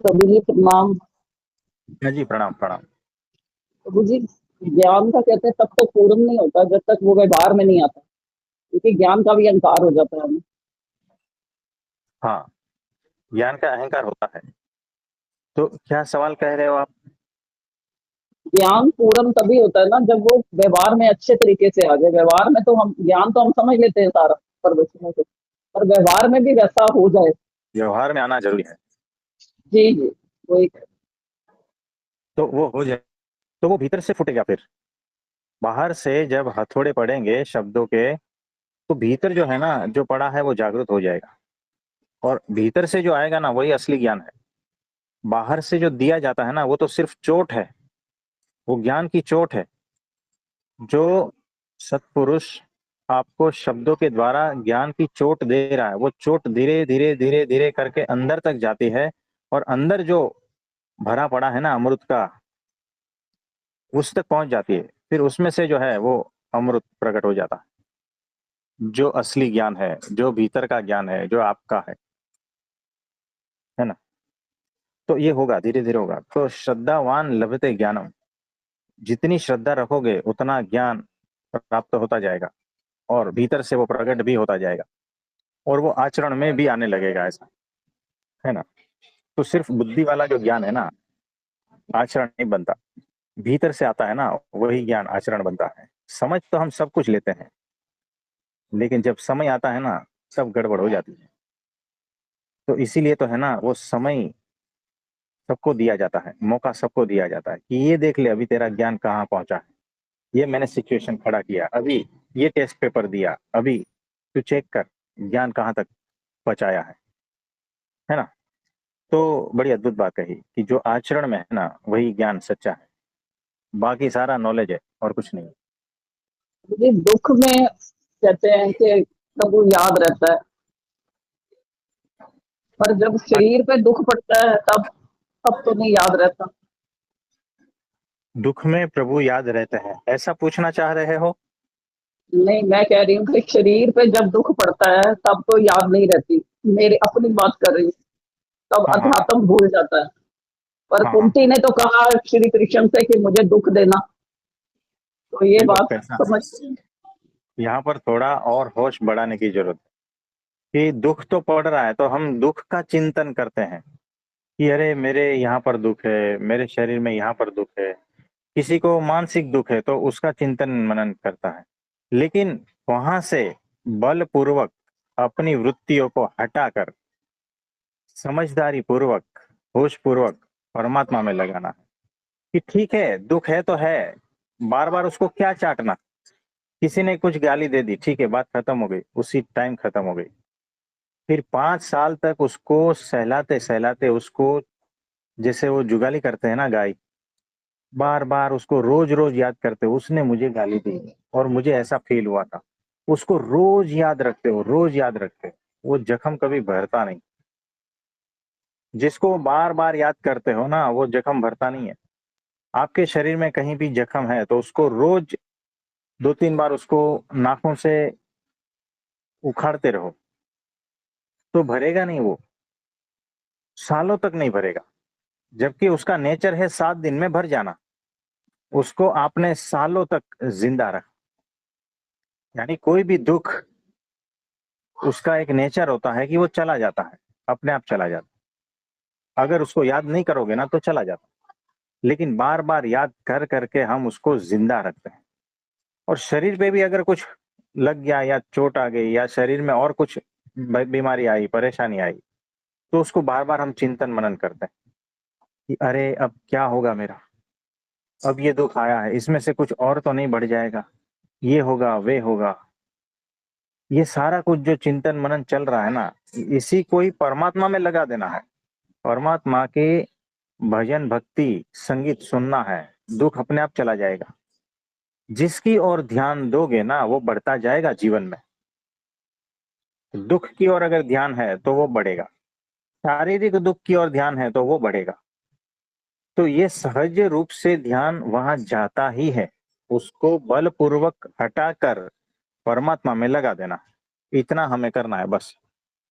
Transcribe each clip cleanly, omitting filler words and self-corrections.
प्रभु जी प्रणाम। हाँ जी, प्रणाम प्रणाम। प्रभु जी, ज्ञान का कहते हैं तब तक पूर्ण नहीं होता जब तक वो व्यवहार में नहीं आता, क्योंकि ज्ञान का भी अहंकार हो जाता है हमें। हाँ, ज्ञान का अहंकार होता है। तो क्या सवाल कह रहे हो आप? ज्ञान पूर्ण तभी होता है ना जब वो व्यवहार में अच्छे तरीके से आ जाए। व्यवहार में तो हम ज्ञान तो हम समझ लेते हैं सारा प्रदर्शनों से, पर व्यवहार में भी वैसा हो जाए। व्यवहार में आना जरूरी है। जी जी, वो एक। तो वो हो जाए तो वो भीतर से फूटेगा। फिर बाहर से जब हथौड़े पड़ेंगे शब्दों के, तो भीतर जो है ना, जो पड़ा है वो जागृत हो जाएगा। और भीतर से जो आएगा ना, वही असली ज्ञान है। बाहर से जो दिया जाता है ना, वो तो सिर्फ चोट है। वो ज्ञान की चोट है। जो सत्पुरुष आपको शब्दों के द्वारा ज्ञान की चोट दे रहा है, वो चोट धीरे धीरे धीरे धीरे करके अंदर तक जाती है। और अंदर जो भरा पड़ा है ना अमृत का, उस तक पहुंच जाती है। फिर उसमें से जो है वो अमृत प्रकट हो जाता है, जो असली ज्ञान है, जो भीतर का ज्ञान है, जो आपका है ना। तो ये होगा, धीरे धीरे होगा। तो श्रद्धावान लभते ज्ञानम। जितनी श्रद्धा रखोगे उतना ज्ञान प्राप्त होता जाएगा, और भीतर से वो प्रकट भी होता जाएगा, और वो आचरण में भी आने लगेगा, ऐसा है ना। तो सिर्फ बुद्धि वाला जो ज्ञान है ना, आचरण नहीं बनता। भीतर से आता है ना, वही ज्ञान आचरण बनता है। समझ तो हम सब कुछ लेते हैं, लेकिन जब समय आता है ना, सब गड़बड़ हो जाती है। तो इसीलिए तो है ना, वो समय सबको दिया जाता है, मौका सबको दिया जाता है कि ये देख ले अभी तेरा ज्ञान कहाँ पहुंचा है। ये मैंने सिचुएशन खड़ा किया अभी, ये टेस्ट पेपर दिया अभी, तू चेक कर ज्ञान कहाँ तक पहुंचाया है ना। तो बड़ी अद्भुत बात कही कि जो आचरण में है ना, वही ज्ञान सच्चा है। बाकी सारा नॉलेज है और कुछ नहीं। जी, दुख में कहते हैं कि प्रभु याद रहता है, पर जब शरीर पे दुख पड़ता है तब तो नहीं याद रहता। दुख में प्रभु याद रहते हैं, ऐसा पूछना चाह रहे हो? नहीं, मैं कह रही हूँ कि शरीर पे जब दुख पड़ता है तब तो याद नहीं रहती। मेरी अपनी बात कर रही हूँ। तब हाँ हाँ अध्यात्म भूल जाता है। पर हाँ हाँ। कुंती ने तो कहा श्री कृष्ण से कि मुझे दुख देना, तो ये देखो बात कैसा है, समझ। यहाँ पर थोड़ा और होश बढ़ाने की जरूरत है कि दुख तो पड़ रहा है, तो हम दुख का चिंतन करते हैं कि अरे मेरे यहाँ पर दुख है, मेरे शरीर में यहाँ पर दुख है। किसी को मानसिक दुख है तो उसका चिंतन मनन करता है। लेकिन वहां से बलपूर्वक अपनी वृत्तियों को हटाकर समझदारी पूर्वक, होश पूर्वक परमात्मा में लगाना है। कि ठीक है, दुख है तो है, बार बार उसको क्या चाटना। किसी ने कुछ गाली दे दी, ठीक है, बात खत्म हो गई, उसी टाइम खत्म हो गई। फिर 5 साल तक उसको सहलाते सहलाते उसको, जैसे वो जुगाली करते हैं ना गाय, बार बार उसको रोज रोज याद करते हो उसने मुझे गाली दी और मुझे ऐसा फील हुआ था। उसको रोज याद रखते हो, रोज याद रखते हो, वो जख्म कभी भरता नहीं। जिसको बार बार याद करते हो ना, वो जख्म भरता नहीं है। आपके शरीर में कहीं भी जख्म है तो उसको रोज 2-3 बार उसको नाखून से उखाड़ते रहो, तो भरेगा नहीं वो, सालों तक नहीं भरेगा। जबकि उसका नेचर है 7 दिन में भर जाना। उसको आपने सालों तक जिंदा रखा। यानी कोई भी दुख, उसका एक नेचर होता है कि वो चला जाता है, अपने आप चला जाता है। अगर उसको याद नहीं करोगे ना तो चला जाता है। लेकिन बार बार याद कर करके हम उसको जिंदा रखते हैं। और शरीर पे भी अगर कुछ लग गया या चोट आ गई या शरीर में और कुछ बीमारी आई, परेशानी आई, तो उसको बार बार हम चिंतन मनन करते हैं कि अरे अब क्या होगा मेरा, अब ये दुख आया है, इसमें से कुछ और तो नहीं बढ़ जाएगा, ये होगा वे होगा। ये सारा कुछ जो चिंतन मनन चल रहा है ना, इसी को ही परमात्मा में लगा देना है। परमात्मा के भजन भक्ति संगीत सुनना है, दुख अपने आप चला जाएगा। जिसकी ओर ध्यान दोगे ना, वो बढ़ता जाएगा जीवन में। दुख की ओर अगर ध्यान है तो वो बढ़ेगा, शारीरिक दुख की ओर ध्यान है तो वो बढ़ेगा। तो ये सहज रूप से ध्यान वहां जाता ही है। उसको बलपूर्वक हटाकर परमात्मा में लगा देना, इतना हमें करना है बस।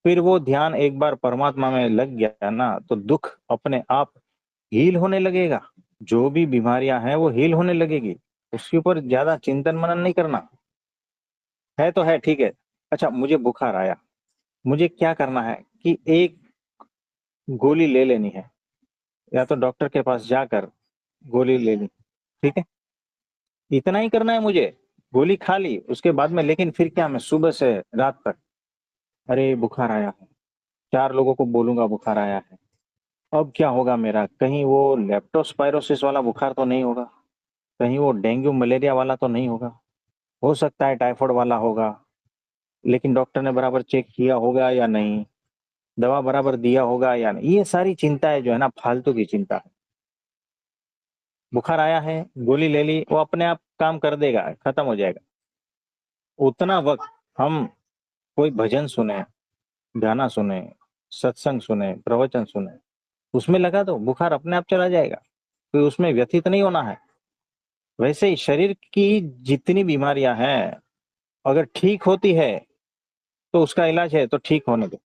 फिर वो ध्यान एक बार परमात्मा में लग गया ना, तो दुख अपने आप हील होने लगेगा। जो भी बीमारियां हैं वो हील होने लगेगी। उसके ऊपर ज्यादा चिंतन मनन नहीं करना है। तो है, ठीक है। अच्छा, मुझे बुखार आया, मुझे क्या करना है कि एक गोली ले लेनी है, या तो डॉक्टर के पास जाकर गोली ले ली, ठीक है। इतना ही करना है मुझे। गोली खा ली उसके बाद में, लेकिन फिर क्या, मैं सुबह से रात तक, अरे बुखार आया है, 4 लोगों को बोलूंगा बुखार आया है। अब क्या होगा मेरा, कहीं वो लेप्टोस्पायरोसिस वाला बुखार तो नहीं होगा, कहीं वो डेंगू मलेरिया वाला तो नहीं होगा, हो सकता है टाइफाइड वाला होगा, लेकिन डॉक्टर ने बराबर चेक किया होगा या नहीं, दवा बराबर दिया होगा या नहीं। ये सारी चिंताएं जो है ना, फालतू की चिंता है। बुखार आया है, गोली ले ली, वो अपने आप काम कर देगा, खत्म हो जाएगा। उतना वक्त हम कोई भजन सुने, गाना सुने, सत्संग सुने, प्रवचन सुने, उसमें लगा दो, बुखार अपने आप चला जाएगा। कोई उसमें व्यथित नहीं होना है। वैसे ही शरीर की जितनी बीमारियां हैं, अगर ठीक होती है तो उसका इलाज है, तो ठीक होने दो।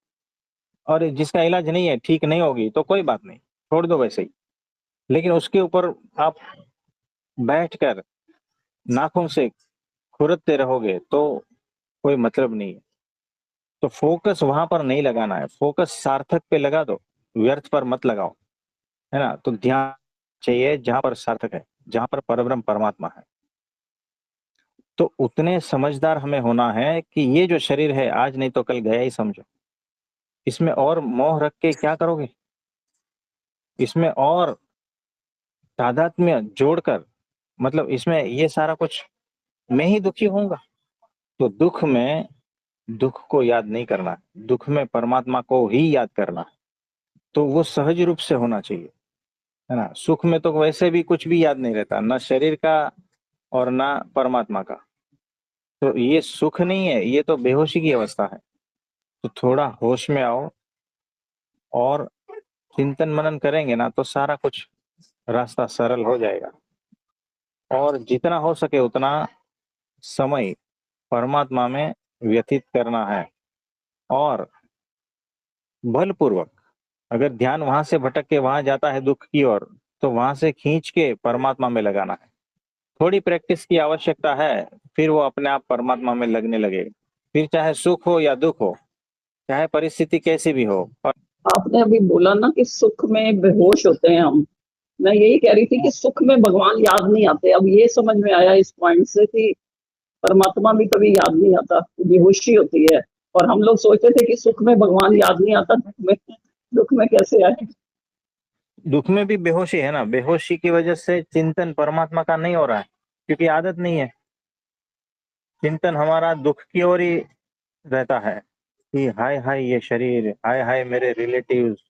और जिसका इलाज नहीं है, ठीक नहीं होगी, तो कोई बात नहीं, छोड़ दो वैसे ही। लेकिन उसके ऊपर आप बैठकर नाखून से खुरदते रहोगे तो कोई मतलब नहीं है। तो फोकस वहां पर नहीं लगाना है, फोकस सार्थक पे लगा दो, व्यर्थ पर मत लगाओ, है ना। तो ध्यान चाहिए जहां पर सार्थक है, जहां पर परब्रह्म परमात्मा है। तो उतने समझदार हमें होना है कि ये जो शरीर है, आज नहीं तो कल गया ही समझो। इसमें और मोह रख के क्या करोगे, इसमें और तादात्म्य जोड़कर, मतलब इसमें ये सारा कुछ मैं ही दुखी होऊंगा। तो दुख में दुख को याद नहीं करना, दुख में परमात्मा को ही याद करना। तो वो सहज रूप से होना चाहिए, है ना। सुख में तो वैसे भी कुछ भी याद नहीं रहता, ना शरीर का और ना परमात्मा का। तो ये सुख नहीं है, ये तो बेहोशी की अवस्था है। तो थोड़ा होश में आओ, और चिंतन मनन करेंगे ना, तो सारा कुछ रास्ता सरल हो जाएगा। और जितना हो सके उतना समय परमात्मा में व्यतीत करना है। और बलपूर्वक, अगर ध्यान वहां से भटक के वहां जाता है दुख की ओर, तो वहां से खींच के परमात्मा में लगाना है। थोड़ी प्रैक्टिस की आवश्यकता है, फिर वो अपने आप परमात्मा में लगने लगेगा। फिर चाहे सुख हो या दुख हो, चाहे परिस्थिति कैसी भी हो। और आपने अभी बोला ना कि सुख में बेहोश होते हैं हम। मैं यही कह रही थी कि सुख में भगवान याद नहीं आते। अब ये समझ में आया इस पॉइंट से कि परमात्मा भी कभी याद नहीं आता, बेहोशी होती है। और हम लोग सोचते थे कि सुख में भगवान याद नहीं आता, दुख में कैसे आए। दुख में भी बेहोशी है ना, बेहोशी की वजह से चिंतन परमात्मा का नहीं हो रहा है, क्योंकि आदत नहीं है। चिंतन हमारा दुख की ओर ही रहता है, कि हाय हाय ये शरीर, हाय हाय मेरे रिलेटिव्स,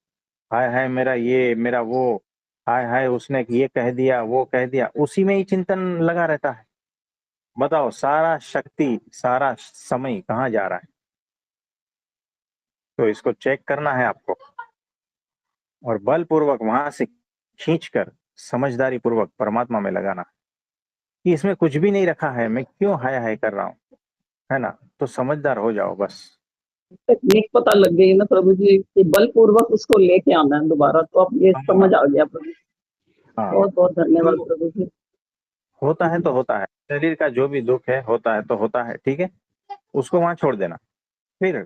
हाय हाय मेरा ये मेरा वो, हाय हाय उसने ये कह दिया वो कह दिया, उसी में ही चिंतन लगा रहता है। बताओ, सारा शक्ति, सारा समय कहाँ जा रहा है। तो इसको चेक करना है आपको, और बलपूर्वक वहां से खींचकर समझदारी पूर्वक परमात्मा में लगाना, कि इसमें कुछ भी नहीं रखा है, मैं क्यों हाय हाय कर रहा हूँ, है ना। तो समझदार हो जाओ बस। टेक्निक पता लग गई ना प्रभु जी कि बलपूर्वक उसको लेके आना है दोबारा। तो अब ये हाँ, समझ आ गया प्रभु। हाँ। बहुत बहुत धन्यवाद तो प्रभु जी। होता है तो होता है, शरीर का जो भी दुख है होता है तो होता है, ठीक है। उसको वहां छोड़ देना। फिर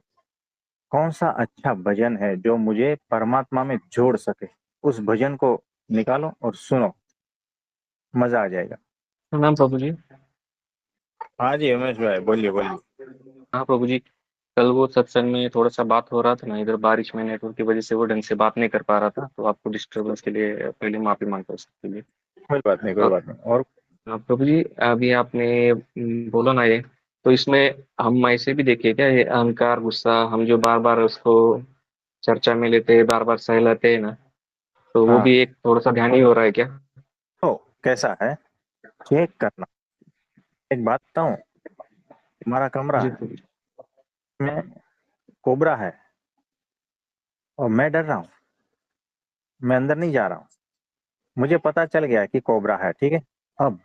कौन सा अच्छा भजन है जो मुझे परमात्मा में जोड़ सके, उस भजन को निकालो और सुनो, मजा आ जाएगा। प्रणाम प्रभु जी। हाँ जी उमेश भाई, बोलिए बोलिए। हाँ प्रभु जी, कल वो सत्संग में थोड़ा सा बात हो रहा था ना, इधर बारिश में नेटवर्क की वजह से वो ढंग से बात नहीं कर पा रहा था, तो आपको डिस्टरबेंस के लिए पहले माफी मांगता हूँ उसके लिए। कोई बात नहीं, कोई और बात नहीं। और प्रभु जी, अभी आपने बोला ना ये, तो इसमें हम ऐसे भी देखिए क्या, ये अहंकार गुस्सा हम जो बार बार उसको चर्चा में लेते हैं, बार बार सहलाते हैं ना, तो वो हाँ, भी एक थोड़ा सा ध्यान ही हो रहा है क्या? तो कैसा है, चेक करना। एक बात बताऊं, हमारा कमरा जी है, प्रभु जी। में कोबरा है, और मैं डर रहा हूँ, मैं अंदर नहीं जा रहा हूँ। मुझे पता चल गया कि कोबरा है, ठीक है। अब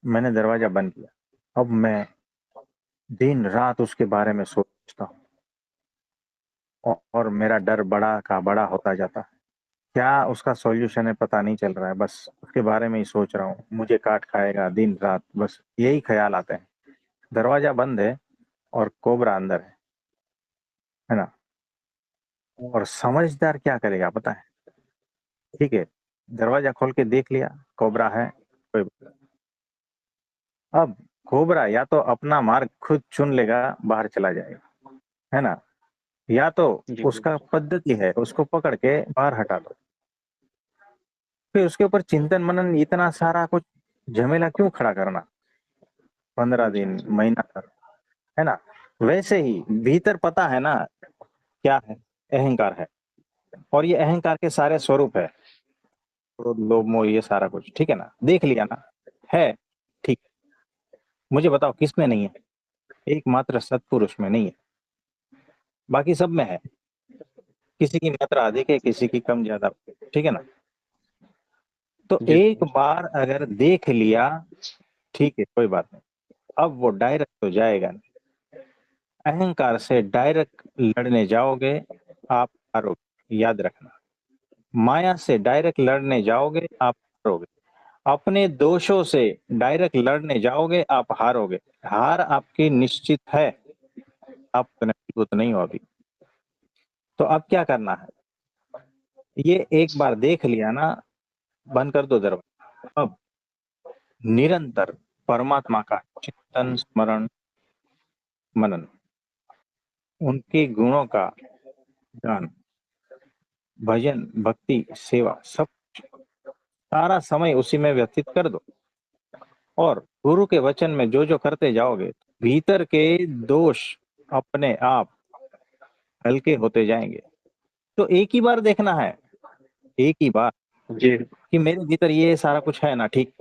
मैंने दरवाजा बंद किया। अब मैं दिन रात उसके बारे में सोचता हूँ, और मेरा डर बड़ा का बड़ा होता जाता है। क्या उसका सॉल्यूशन है पता नहीं चल रहा है, बस उसके बारे में ही सोच रहा हूँ। मुझे काट खाएगा दिन रात, बस यही ख्याल आते हैं। दरवाजा बंद है और कोबरा अंदर है ना। और समझदार क्या करेगा पता है? ठीक है, दरवाजा खोल के देख लिया कोबरा है, कोई अब कोबरा या तो अपना मार्ग खुद चुन लेगा, बाहर चला जाएगा, है ना, या तो जी उसका पद्धति है उसको पकड़ के बाहर हटा दो। फिर उसके ऊपर चिंतन मनन इतना सारा कुछ झमेला क्यों खड़ा करना, 15 दिन महीना तक, है ना। वैसे ही भीतर पता है ना क्या है, अहंकार है। और ये अहंकार के सारे स्वरूप है, क्रोध लोभ मोह ये सारा कुछ, ठीक है ना, देख लिया ना, है ठीक। मुझे बताओ किसमें नहीं है? एकमात्र सत्पुरुष में नहीं है, बाकी सब में है। किसी की मात्रा अधिक है, किसी की कम ज्यादा, ठीक है ना। तो जी एक बार अगर देख लिया, ठीक है कोई बात नहीं, अब वो डायरेक्ट तो जाएगा नहीं। अहंकार से डायरेक्ट लड़ने जाओगे आप हारोगे, याद रखना। माया से डायरेक्ट लड़ने जाओगे आप हारोगे। अपने दोषों से डायरेक्ट लड़ने जाओगे आप हारोगे। हार आपकी निश्चित है, आप मजबूत नहीं हो अभी। तो अब क्या करना है, ये एक बार देख लिया ना, बंद कर दो दरवाजा। अब निरंतर परमात्मा का चिंतन स्मरण मनन, उनके गुणों का गान, भजन भक्ति सेवा सब, सारा समय उसी में व्यतीत कर दो। और गुरु के वचन में जो जो करते जाओगे, भीतर के दोष अपने आप हल्के होते जाएंगे। तो एक ही बार देखना है, एक ही बार, जी कि मेरे भीतर ये सारा कुछ है ना, ठीक।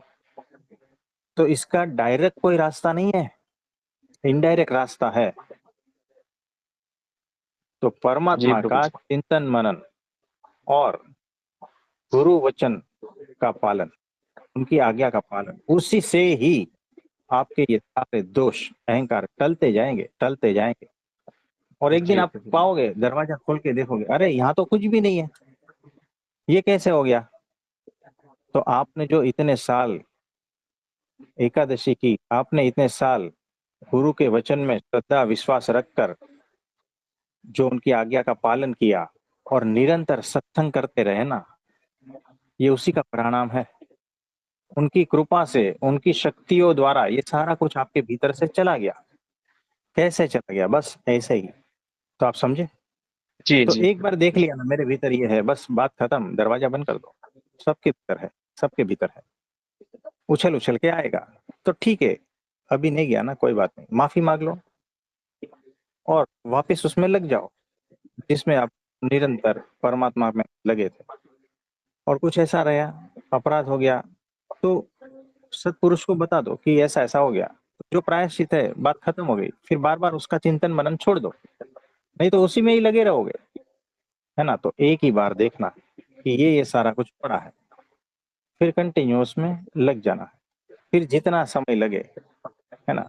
तो इसका डायरेक्ट कोई रास्ता नहीं है, इनडायरेक्ट रास्ता है। तो जी परमात्मा प्रभु का जी। चिंतन मनन और गुरु वचन का पालन, उनकी आज्ञा का पालन, उसी से ही आपके ये सारे दोष अहंकार टलते जाएंगे, टलते जाएंगे। और एक दिन जी आप प्रभु जी। पाओगे, दरवाजा खोल के देखोगे, अरे यहाँ तो कुछ भी नहीं है, ये कैसे हो गया। तो आपने जो इतने साल एकादशी की, आपने इतने साल गुरु के वचन में श्रद्धा विश्वास रखकर जो उनकी आज्ञा का पालन किया और निरंतर सत्संग करते रहे ना, ये उसी का परिणाम है। उनकी कृपा से, उनकी शक्तियों द्वारा ये सारा कुछ आपके भीतर से चला गया। कैसे चला गया, बस ऐसे ही। तो आप समझे। जी तो जी एक बार देख लिया ना मेरे भीतर ये है, बस बात खत्म, दरवाजा बंद कर दो। सबके भीतर है, सबके भीतर है। उछल उछल के आएगा तो ठीक है, अभी नहीं गया ना, कोई बात नहीं, माफी मांग लो और वापस उसमें लग जाओ जिसमें आप निरंतर परमात्मा में लगे थे। और कुछ ऐसा रहा, अपराध हो गया, तो सत्पुरुष को बता दो कि ऐसा ऐसा हो गया, जो प्रायश्चित है, बात खत्म हो गई। फिर बार बार उसका चिंतन मनन छोड़ दो, नहीं तो उसी में ही लगे रहोगे, है ना। तो एक ही बार देखना कि ये सारा कुछ पड़ा है, फिर कंटिन्यूअस में लग जाना है, फिर जितना समय लगे, है ना।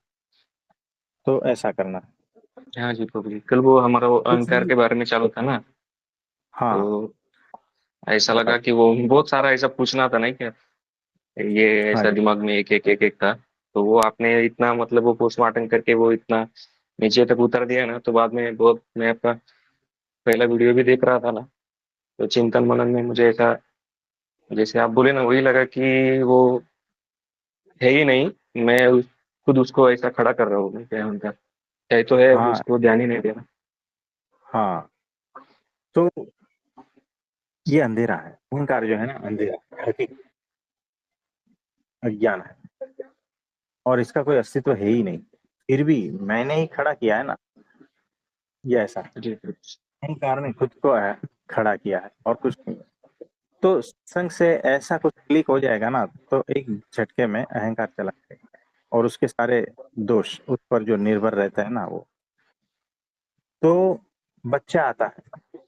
तो ऐसा करना है। हाँ जी प्रभु जी। कल वो हमारा वो कुछ अहंकार नहीं, के बारे में चालू था ना, हाँ तो ऐसा लगा बताओ। कि वो बहुत सारा ऐसा पूछना था नहीं क्या, ये हाँ ऐसा जी, दिमाग में एक एक एक एक था। तो वो आपने इतना मतलब वो पोस्टमार्टम करके वो इतना नीचे तक उतर दिया ना, तो बाद में बहुत, मैं आपका पहला वीडियो भी देख रहा था ना, तो चिंतन मनन में मुझे ऐसा, जैसे आप बोले ना, वही लगा कि वो है ही नहीं। मैं खुद उसको ऐसा खड़ा कर रहा हूँ, मैं क्या उनका है तो है, हाँ उसको ध्यान ही नहीं देना। हाँ। तो ये अंधेरा है, अहंकार जो है ना, अंधेरा हकीकत, अज्ञान है, और इसका कोई अस्तित्व है ही नहीं। फिर भी मैंने ही खड़ा किया है ना, ये ऐसा है। जी अहंकार ने खुद को खड़ा किया है और कुछ नहीं। तो संग से ऐसा कुछ क्लिक हो जाएगा ना, तो एक झटके में अहंकार चला जाएगा और उसके सारे दोष उस पर जो निर्भर रहता है ना वो। तो बच्चा आता है,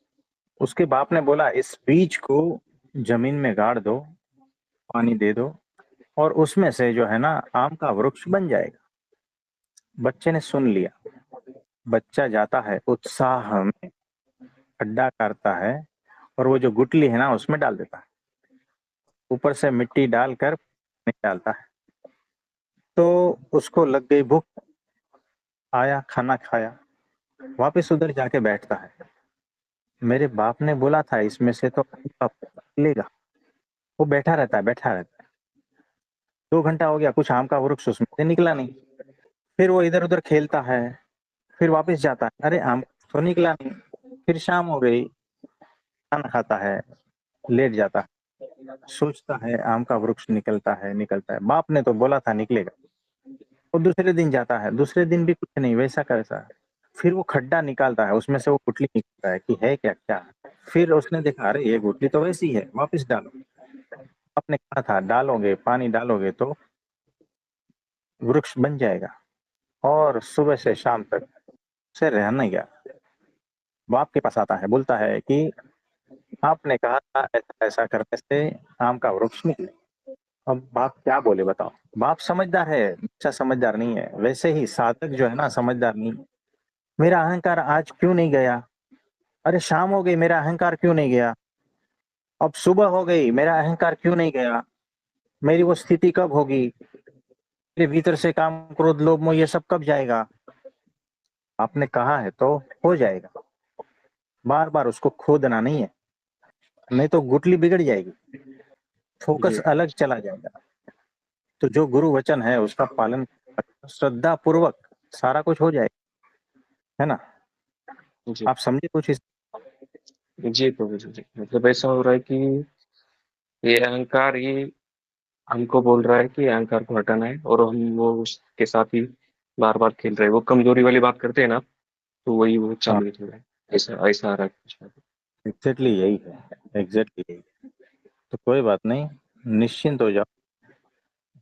उसके बाप ने बोला इस बीज को जमीन में गाड़ दो, पानी दे दो, और उसमें से जो है ना आम का वृक्ष बन जाएगा। बच्चे ने सुन लिया, बच्चा जाता है उत्साह में, खड्डा करता है और वो जो गुटली है ना उसमें डाल देता है, ऊपर से मिट्टी डालकर नहीं डालता है। तो उसको लग गई भूख, आया खाना खाया, वापस उधर जाके बैठता है। मेरे बाप ने बोला था इसमें से तो लेगा। वो बैठा रहता है, बैठा रहता है। 2 घंटा हो गया, कुछ आम का वृक्ष उसमें से निकला नहीं। फिर वो इधर उधर खेलता है, फिर वापस जाता है, अरे आम तो निकला नहीं। फिर शाम हो गई, खाना खाता है, लेट जाता है, सोचता है आम का वृक्ष निकलता है निकलता है, बाप ने तो बोला था निकलेगा। वो दूसरे दिन जाता है, दूसरे दिन भी कुछ नहीं, वैसा कैसा है। फिर वो खड्डा निकालता है, उसमें से वो गुठली निकलता है कि है क्या क्या। फिर उसने देखा, अरे ये गुठली तो वैसी है, वापस डालो। आपने कहा था डालोगे, पानी डालोगे तो वृक्ष बन जाएगा। और सुबह से शाम तक से रहना गया, बाप के पास आता है, बोलता है कि आपने कहा था ऐसा ऐसा करने से आम का वृक्ष निकले। अब बाप क्या बोले बताओ। बाप समझदार है, बच्चा समझदार नहीं है। वैसे ही साधक जो है ना समझदार नहीं। मेरा अहंकार आज क्यों नहीं गया? अरे शाम हो गई, मेरा अहंकार क्यों नहीं गया? अब सुबह हो गई, मेरा अहंकार क्यों नहीं गया? मेरी वो स्थिति कब होगी? मेरे भीतर से काम क्रोध लोभ मोह ये सब कब जाएगा? आपने कहा है तो हो जाएगा। बार बार उसको खोदना नहीं है, नहीं तो गुटली बिगड़ जाएगी, फोकस जी अलग चला जाएगा। तो जो गुरु वचन है उसका पालन श्रद्धा पूर्वक सारा कुछ हो जाएगा, है ना? जी आप समझे कुछ इस? जी प्रभु जी। मतलब ऐसा हो रहा है कि ये अहंकार ही हमको बोल रहा है कि अहंकार को हटाना है, और हम वो उसके साथ ही बार बार खेल रहे हैं। वो कमजोरी वाली बात करते हैं ना, तो वही वो हाँ, चालू हो रहा है। ऐसा ऐसा आ रहा है कुछ। एग्जैक्टली यही है, एग्जैक्टली यही। तो कोई बात नहीं, निश्चिंत हो जाओ।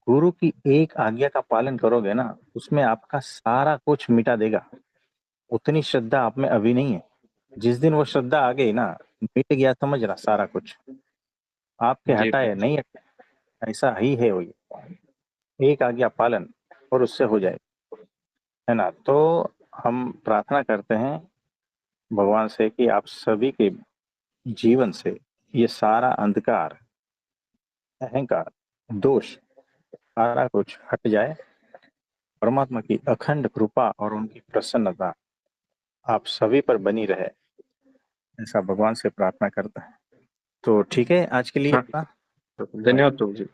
गुरु की एक आज्ञा का पालन करोगे ना, उसमें आपका सारा कुछ मिटा देगा। उतनी श्रद्धा आप में अभी नहीं है। जिस दिन वो श्रद्धा आ गई ना, मिट गया समझ रहा सारा कुछ। आपके जी हटाए प्रभु जी। नहीं हटाए, ऐसा ही है वो। एक आज्ञा पालन और उससे हो जाए, है ना? तो हम प्रार्थना करते हैं भगवान से कि आप सभी के जीवन से ये सारा अंधकार, अहंकार, दोष सारा कुछ हट जाए। परमात्मा की अखंड कृपा और उनकी प्रसन्नता आप सभी पर बनी रहे, ऐसा भगवान से प्रार्थना करता है। तो ठीक है, आज के लिए हाँ इतना। धन्यवाद प्रभु जी।